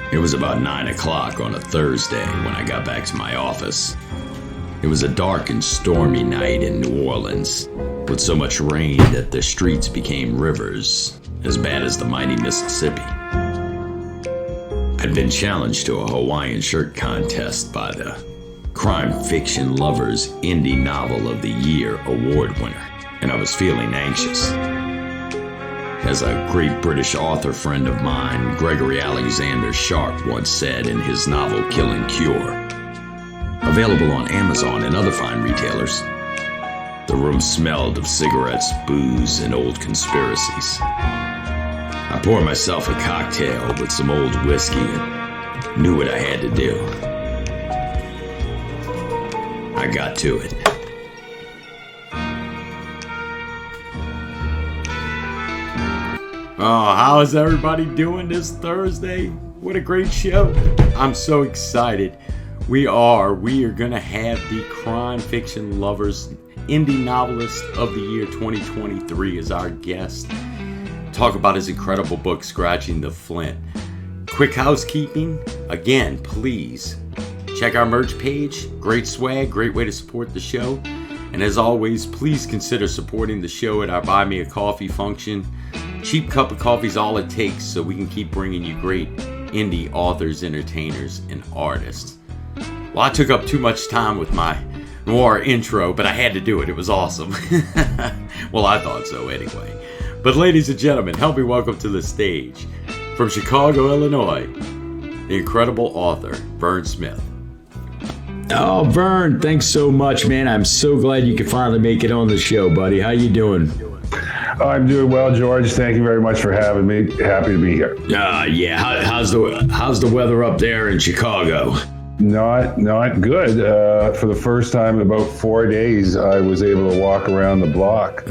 It was about 9 o'clock on a Thursday when I got back to my office. It was a dark and stormy night in New Orleans, with so much rain that the streets became rivers, as bad as the mighty Mississippi. I'd been challenged to a Hawaiian shirt contest by the Crime Fiction Lovers Indie Novel of the Year award winner, and I was feeling anxious. As a great British author friend of mine, Gregory Alexander Sharp, once said in his novel Killing Cure, available on Amazon and other fine retailers, the room smelled of cigarettes, booze, and old conspiracies. I poured myself a cocktail with some old whiskey and knew what I had to do. I got to it. Oh, how is everybody doing this Thursday? What a great show. I'm so excited. We are going to have the Crime Fiction Lovers Indie Novelist of the Year 2023 as our guest. Talk about his incredible book, Scratching the Flint. Quick housekeeping. Again, please check our merch page. Great swag, great way to support the show. And as always, please consider supporting the show at our Buy Me a Coffee function. Cheap cup of coffee is all it takes so we can keep bringing you great indie authors, entertainers, and artists. Well, I took up too much time with my noir intro, but I had to do it. It was awesome. Well, I thought so anyway. But ladies and gentlemen, help me welcome to the stage, from Chicago, Illinois, the incredible author, Vern Smith. Oh, Vern, thanks so much, man. I'm so glad you could finally make it on the show, buddy. How you doing? I'm doing well, George. Thank you very much for having me. Happy to be here. Yeah. How's the weather up there in Chicago? Not good. For the first time in about 4 days, I was able to walk around the block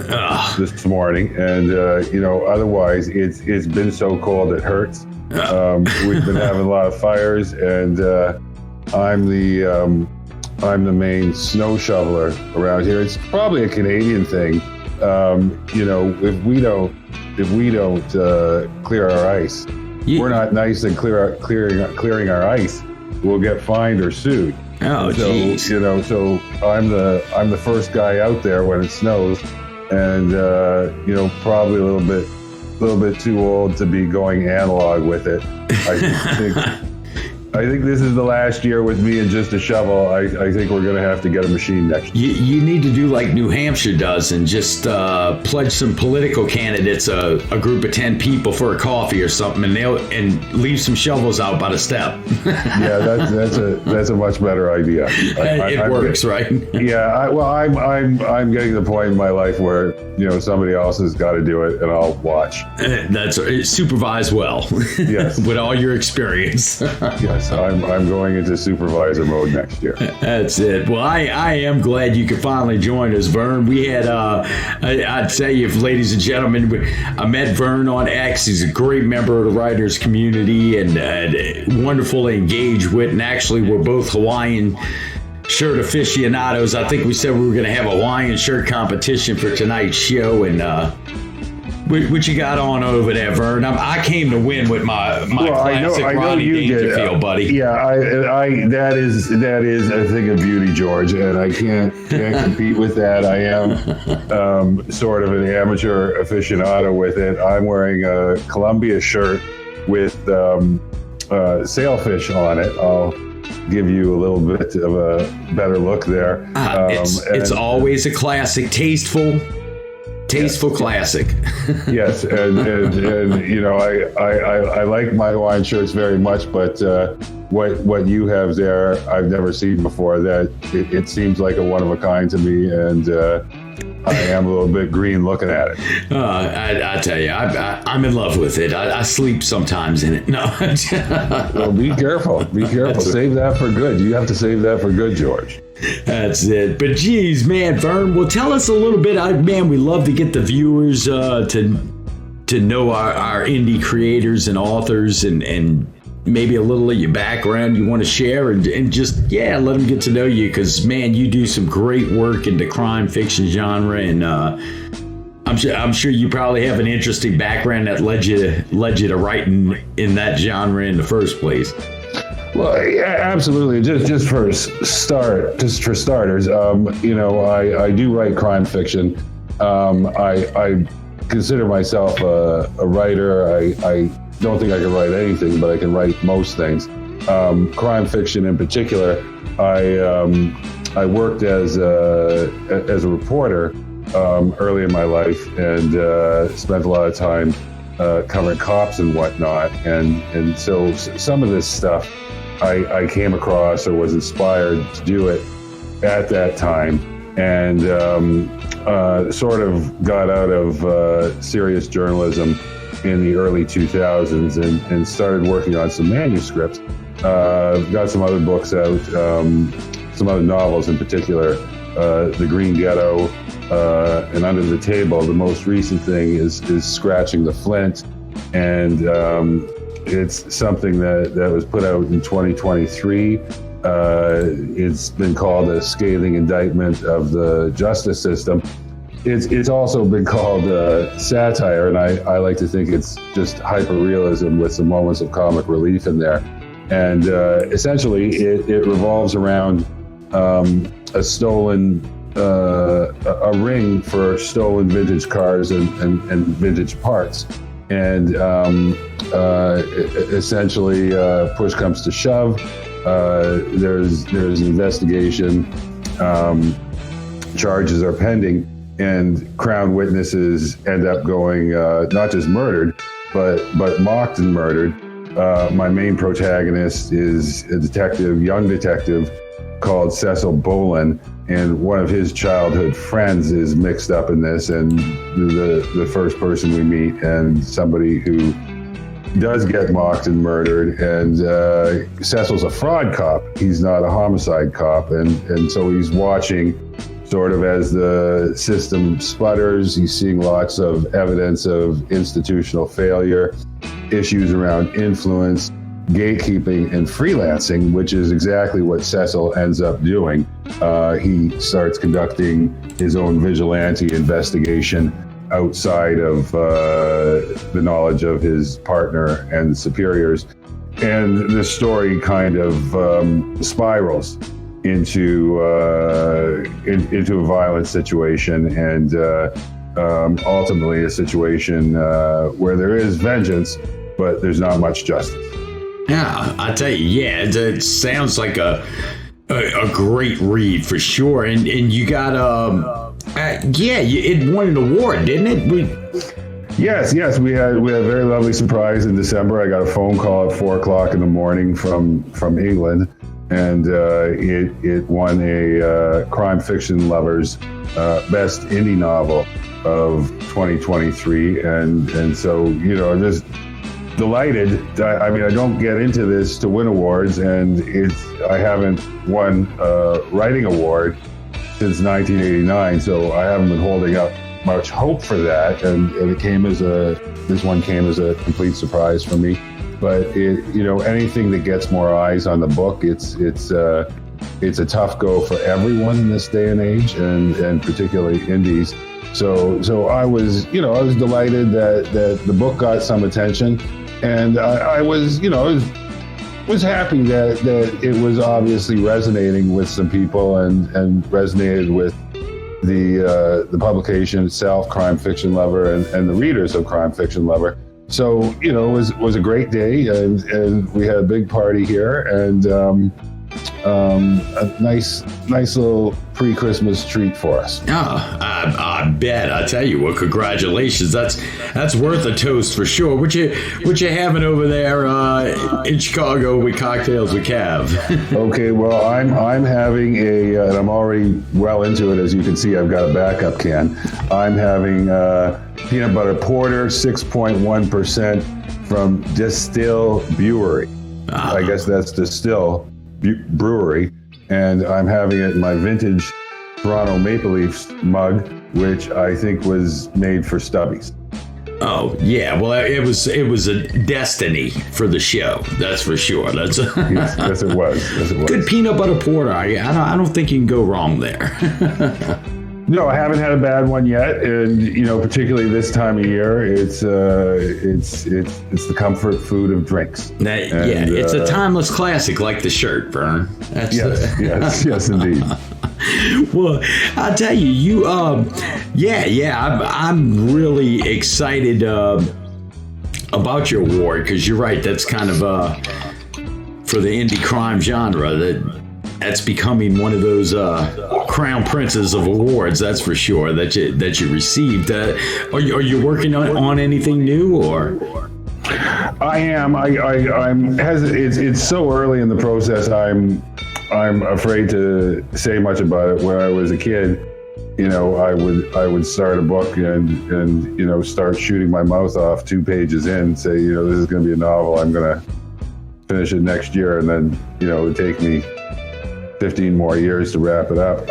this morning, and otherwise it's been so cold it hurts. We've been having a lot of fires, and I'm the main snow shoveler around here. It's probably a Canadian thing. If we don't clear our ice, we're not nice and clearing our ice, we'll get fined or sued. Oh, geez. So I'm the first guy out there when it snows, and probably a little bit too old to be going analog with it. I think this is the last year with me and just a shovel. I think we're going to have to get a machine next year. You need to do like New Hampshire does and just pledge some political candidates, a group of 10 people for a coffee or something, and leave some shovels out by the step. Yeah, that's a much better idea. It works, right? Yeah. I'm getting to the point in my life where somebody else has got to do it, and I'll watch. That's supervise well. Yes. With all your experience. Yes. I'm going into supervisor mode next year. That's it. Well, I am glad you could finally join us, Vern. We had, I'd tell you, ladies and gentlemen, I met Vern on X. He's a great member of the writers community and wonderful to engage with. And actually, we're both Hawaiian shirt aficionados. I think we said we were going to have a Hawaiian shirt competition for tonight's show. And what you got on over there, Vern? I came to win with my classic Rodney Dangerfield, buddy. Yeah, I that is a thing of beauty, George, and I can't compete with that. I am sort of an amateur aficionado with it. I'm wearing a Columbia shirt with sailfish on it. I'll give you a little bit of a better look there. It's always a classic, tasteful classic. Yes, and I like my Hawaiian shirts very much, but what you have there, I've never seen before. That it seems like a one of a kind to me, and I am a little bit green looking at it. I tell you, I'm in love with it. I sleep sometimes in it. No. Well, be careful. Be careful. Save that for good. You have to save that for good, George. That's it. But geez, man, Vern, well, tell us a little bit. Man, we love to get the viewers to know our indie creators and authors and maybe a little of your background you want to share and just, let them get to know you because, man, you do some great work in the crime fiction genre. And I'm sure you probably have an interesting background that led you to writing in that genre in the first place. Well, yeah, absolutely. Just for starters, I do write crime fiction. I consider myself a writer. I don't think I can write anything, but I can write most things. Crime fiction in particular. I worked as a reporter early in my life and spent a lot of time covering cops and whatnot. And so some of this stuff I came across or was inspired to do it at that time, and sort of got out of serious journalism in the early 2000s and started working on some manuscripts. Got some other books out, some other novels in particular, The Green Ghetto, and Under the Table. The most recent thing is Scratching the Flint, and it's something that was put out in 2023. It's been called a scathing indictment of the justice system. It's also been called satire, and I like to think it's just hyper-realism with some moments of comic relief in there. And essentially, it revolves around a stolen, a ring for stolen vintage cars and vintage parts. And essentially, push comes to shove. There's an investigation. Charges are pending. And Crown witnesses end up going not just murdered, but mocked and murdered. My main protagonist is a young detective called Cecil Bolin, and one of his childhood friends is mixed up in this, and the first person we meet, and somebody who does get mocked and murdered. And Cecil's a fraud cop. He's not a homicide cop, and so he's watching sort of as the system sputters. He's seeing lots of evidence of institutional failure, issues around influence, gatekeeping, and freelancing, which is exactly what Cecil ends up doing. He starts conducting his own vigilante investigation outside of the knowledge of his partner and superiors. And the story kind of spirals into a violent situation, and ultimately a situation where there is vengeance, but there's not much justice. Yeah, I tell you, it sounds like a great read for sure. And you got it won an award, didn't it? Yes, we had a very lovely surprise in December. I got a phone call at 4:00 in the morning from England. And it won a crime fiction lovers best indie novel of 2023, and so I'm just delighted. I mean, I don't get into this to win awards, and I haven't won a writing award since 1989, so I haven't been holding up much hope for that, and this one came as a complete surprise for me. But anything that gets more eyes on the book, it's a tough go for everyone in this day and age, and particularly indies. So I was delighted that the book got some attention, and I was happy that it was obviously resonating with some people and resonated with the publication itself, Crime Fiction Lover, and the readers of Crime Fiction Lover. So, it was a great day, and we had a big party here, and a nice little pre-Christmas treat for us. Oh, I bet. I tell you what, congratulations. That's worth a toast for sure. What you having over there in Chicago with Cocktails with Cav? Okay, well, I'm having and I'm already well into it. As you can see, I've got a backup can. I'm having peanut butter porter, 6.1% from Distill Brewery. I guess that's Distill Brewery. And I'm having it in my vintage Toronto Maple Leafs mug, which I think was made for Stubbies. Oh yeah, well it was a destiny for the show. That's for sure. That's yes, it was. Good peanut butter porter. I don't think you can go wrong there. No, I haven't had a bad one yet, and particularly this time of year, it's the comfort food of drinks. It's a timeless classic, like the shirt, Vern. Yes, indeed. Well, I'll tell you, I'm really excited about your award, because you're right. That's kind of for the indie crime genre that's becoming one of those crown princes of awards. That's for sure that you received. Are you working on anything new or? I am. I'm hesitant. It's so early in the process. I'm afraid to say much about it. When I was a kid, I would start a book and start shooting my mouth off 2 pages in, say, this is going to be a novel. I'm going to finish it next year, and then it would take me 15 more years to wrap it up.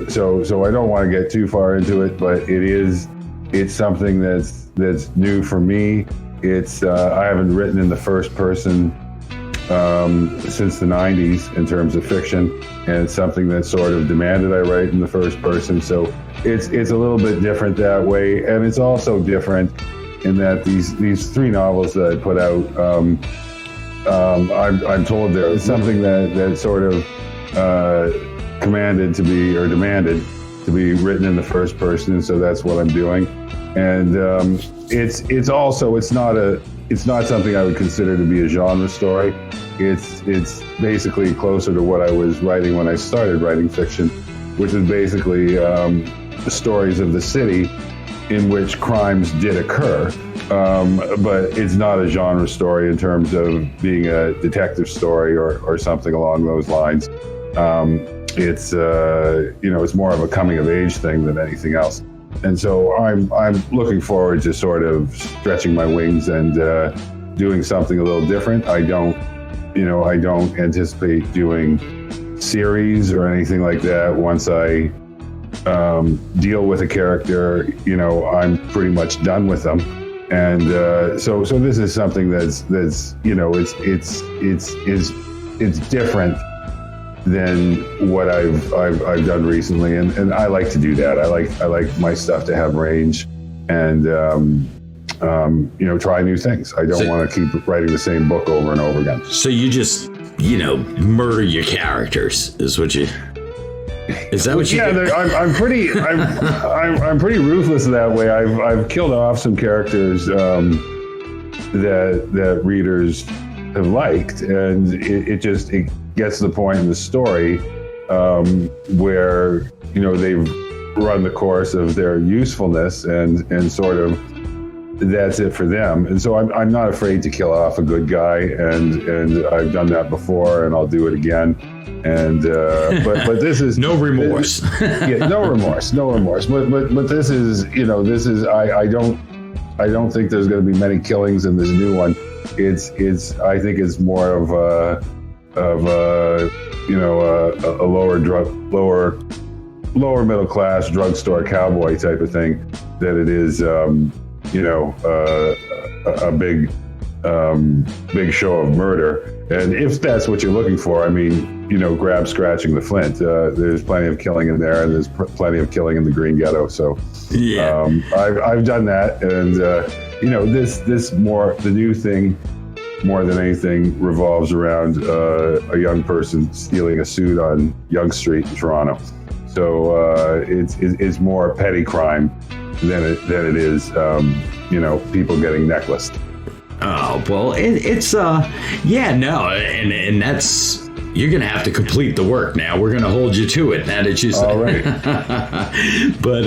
So I don't want to get too far into it, but it's something that's new for me. I haven't written in the first person since the 90s in terms of fiction, and it's something that's sort of demanded I write in the first person. So it's a little bit different that way, and it's also different in that these 3 novels that I put out, I'm told there's something that sort of demanded to be written in the first person, and so that's what I'm doing. And it's not something I would consider to be a genre story. It's basically closer to what I was writing when I started writing fiction, which is basically the stories of the city in which crimes did occur. But it's not a genre story in terms of being a detective story or something along those lines. It's more of a coming of age thing than anything else. And so I'm looking forward to sort of stretching my wings and doing something a little different. I don't anticipate doing series or anything like that. Once I deal with a character, I'm pretty much done with them. And so this is something that's it's different than what I've done recently, and I like to do that. I like my stuff to have range, and try new things. I don't want to keep writing the same book over and over again. So you just murder your characters is what you. Is that what you? Yeah, do? I'm pretty ruthless that way. I've killed off some characters that readers have liked, and it gets to the point in the story where they've run the course of their usefulness and sort of that's it for them. And so I'm not afraid to kill off a good guy, and I've done that before, and I'll do it again. And but this is no remorse. No remorse. But this is I don't think there's going to be many killings in this new one. I think it's more of a lower middle class drugstore cowboy type of thing that it is a big show of murder. And if that's what you're looking for, I mean, grab scratching the Flint. There's plenty of killing in there, and there's plenty of killing in the Green Ghetto. So yeah, I've done that, and the new thing more than anything revolves around a young person stealing a suit on Yonge Street in Toronto. So it's more petty crime than it is people getting necklaced. Oh well, and that's you're going to have to complete the work now. We're going to hold you to it now that you said. All right. but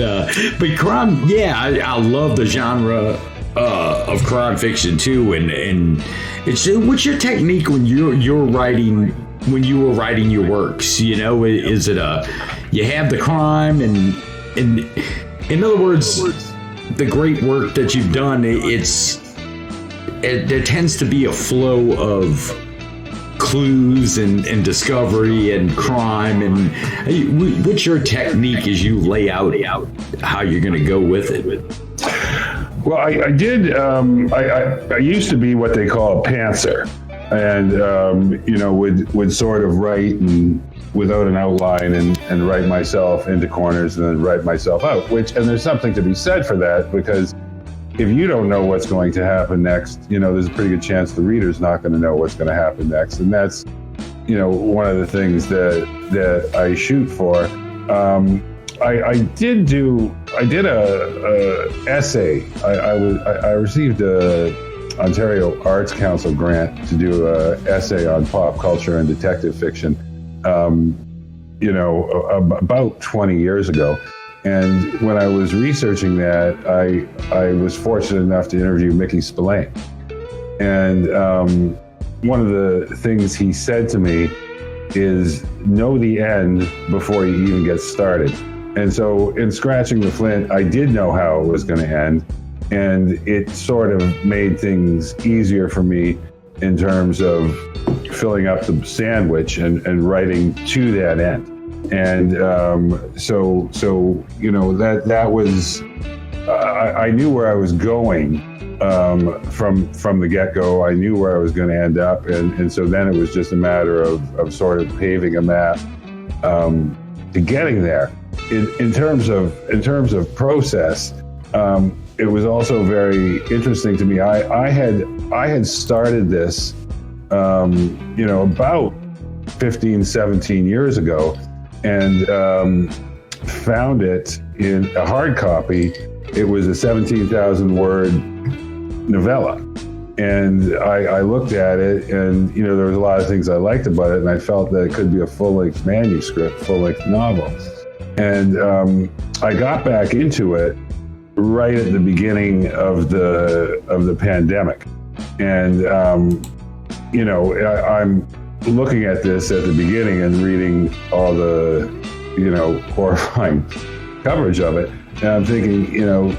crime, yeah, I love the genre of crime fiction too. And it's what's your technique when you're writing, when you were writing your works? You know, is it you have the crime and in other words, the great work that you've done, there tends to be a flow of clues and discovery and crime. And what's your technique as you lay out how you're going to go with it? Well, I did. I used to be what they call a pantser, and would sort of write and without an outline and write myself into corners and then write myself out. And there's something to be said for that, because if you don't know what's going to happen next, there's a pretty good chance the reader's not going to know what's going to happen next. And that's, one of the things that I shoot for. I did a essay. I received a Ontario Arts Council grant to do a essay on pop culture and detective fiction, about 20 years ago. And when I was researching that, I was fortunate enough to interview Mickey Spillane. And one of the things he said to me is, know the end before you even get started. And so in Scratching the Flint, I did know how it was going to end. And it sort of made things easier for me in terms of filling up the sandwich and writing to that end. And so that was, I knew where I was going from the get-go. I knew where I was going to end up, and so then it was just a matter of sort of paving a map to getting there. In terms of process, it was also very interesting to me. I had started this, about 15, 17 years ago, and found it in a hard copy. It was a 17,000 word novella. And I looked at it, and, there was a lot of things I liked about it, and I felt that it could be a full-length manuscript, full-length novel. And I got back into it right at the beginning of the pandemic. And, I'm looking at this at the beginning and reading all the, horrifying coverage of it. And I'm thinking,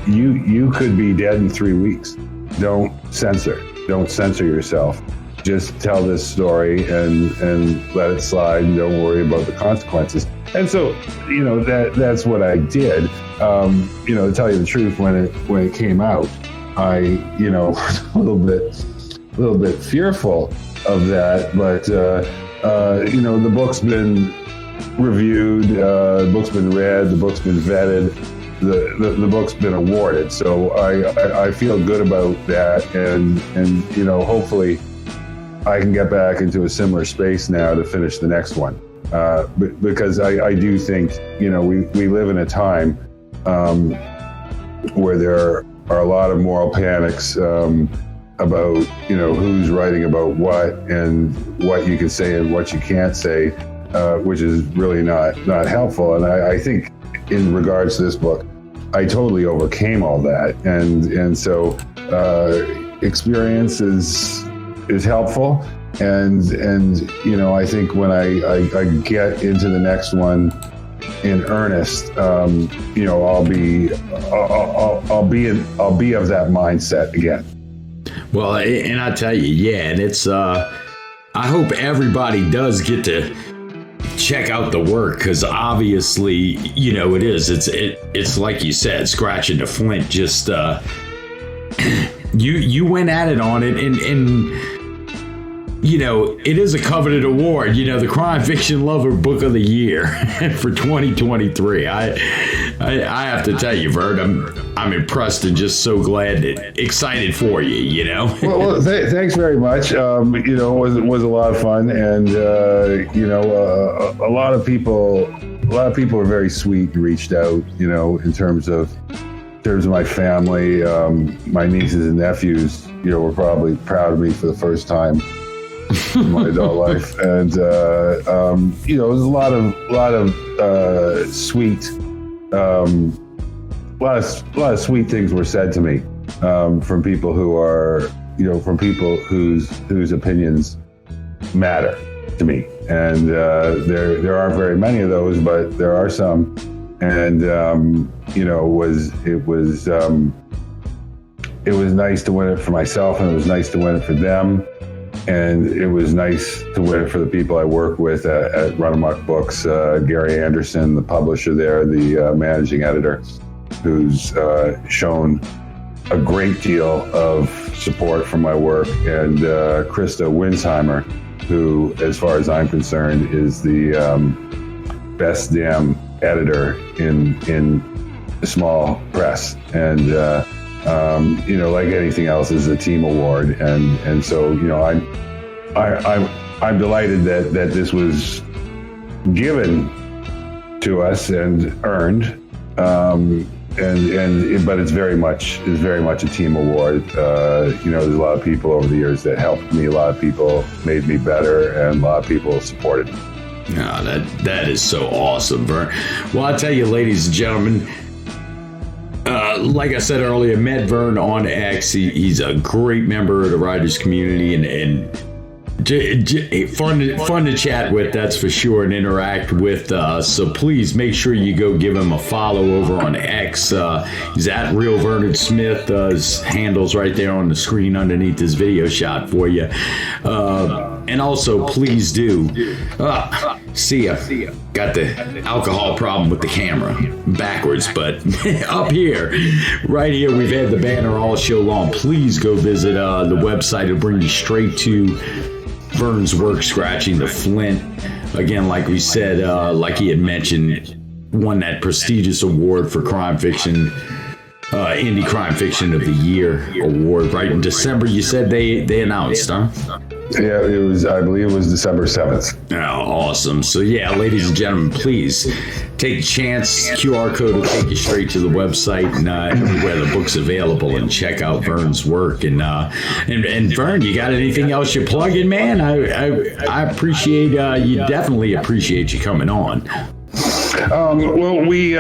you could be dead in 3 weeks. Don't censor yourself. Just tell this story and let it slide, and don't worry about the consequences. And so, that's what I did. To tell you the truth, when it came out, I, was a little bit fearful of that, but the book's been reviewed, the book's been read, the book's been vetted, the book's been awarded. So I feel good about that, and hopefully I can get back into a similar space now to finish the next one, because I do think we live in a time where there are a lot of moral panics about who's writing about what and what you can say and what you can't say, which is really not helpful. And I think in regards to this book, I totally overcame all that, and so experience is helpful, and I think when I get into the next one in earnest, I'll be of that mindset again. Well, and I tell you, yeah, and it's, I hope everybody does get to check out the work, because obviously, it is. It's like you said, Scratching the Flint. Just you went at it on it, and it is a coveted award. The Crime Fiction Lover Book of the Year for 2023. I have to tell you, Vern, I'm impressed and just so glad, excited for you. Well, thanks very much. It was a lot of fun, and a lot of people were very sweet and reached out. In terms of my family, my nieces and nephews, were probably proud of me for the first time in my adult life, and you know, there's a lot of sweet, a lot of sweet things were said to me from people who are, you know, from people whose opinions matter to me, and there aren't very many of those, but there are some, and you know, it was nice to win it for myself, and it was nice to win it for them, and it was nice to win it for the people I work with at Run Amok Books, Gary Anderson, the publisher there, the managing editor, who's shown a great deal of support for my work, and Krista Winsheimer, who, as far as I'm concerned, is the best damn editor in the small press, and you know, like anything else, is a team award, and so, you know, I'm delighted that this was given to us and earned, but it's very much a team award. You know, there's a lot of people over the years that helped me, a lot of people made me better, and a lot of people supported me. Oh, that is so awesome, Vern. Well, I'll tell you, ladies and gentlemen, like I said earlier, met Vern on X. He's a great member of the writers community, and fun to chat with, that's for sure, and interact with. So please make sure you go give him a follow over on X. He's at Real Vern Smith. His handle's right there on the screen underneath this video shot for you. And also, please do. See ya. Got the alcohol problem with the camera backwards, but up here, right here, we've had the banner all show long. Please go visit the website. It'll bring you straight to Vern's work, Scratching the Flint. Again, like we said, like he had mentioned, won that prestigious award for crime fiction, Indie Crime Fiction of the Year award, right in December. You said they announced, huh? Yeah, it was, I believe it was December 7th. Oh, awesome. So yeah, ladies and gentlemen, please take a chance. QR code will take you straight to the website and everywhere the book's available, and check out Vern's work. And Vern, you got anything else you're plugging, man? I appreciate, you definitely appreciate you coming on. Well, we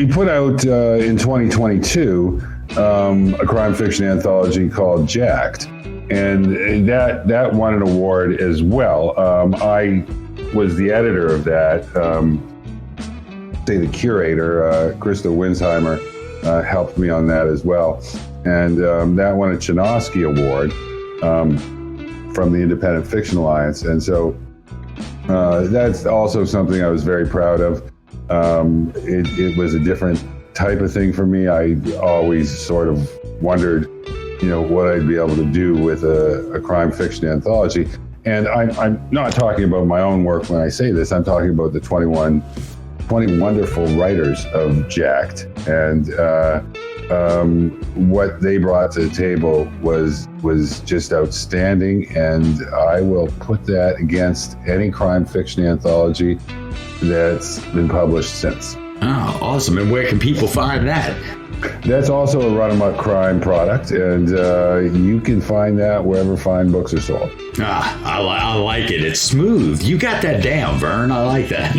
put out in 2022 a crime fiction anthology called Jacked, and that won an award as well. I was the editor of that. The curator, Krista Winsheimer, helped me on that as well, and that won a Chinosky Award from the Independent Fiction Alliance, and so that's also something I was very proud of. It was a different type of thing for me. I always sort of wondered, you know, what I'd be able to do with a crime fiction anthology. And I'm not talking about my own work when I say this. I'm talking about the 20 wonderful writers of Jacked. And what they brought to the table was just outstanding. And I will put that against any crime fiction anthology that's been published since. Oh, awesome. And where can people find that? That's also a Run Amok Crime product, and you can find that wherever fine books are sold. I like it. It's smooth. You got that down, Vern. I like that.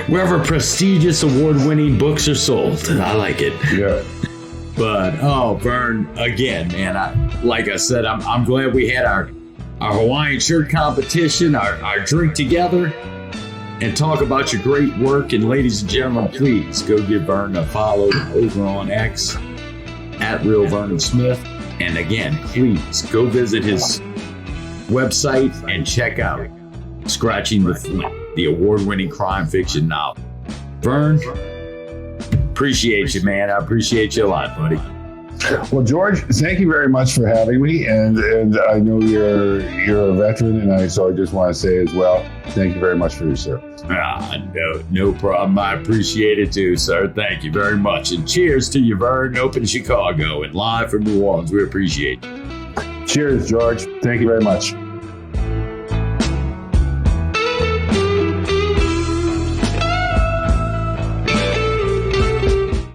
Wherever prestigious award-winning books are sold. I like it. Yeah. But, Vern, again, man, like I said, I'm glad we had our Hawaiian shirt competition, our drink together, and talk about your great work. And ladies and gentlemen, please go give Vern a follow over on X at Real Vern Smith. And again, please go visit his website and check out Scratching the Flint, the award-winning crime fiction novel. Vern, appreciate you, man. I appreciate you a lot, buddy. Well, George, thank you very much for having me, and I know you're a veteran, and so I just want to say as well, thank you very much for your service. No problem. I appreciate it too, sir. Thank you very much, and cheers to you, Vern, up in Chicago and live from New Orleans. We appreciate it. Cheers, George. Thank you very much.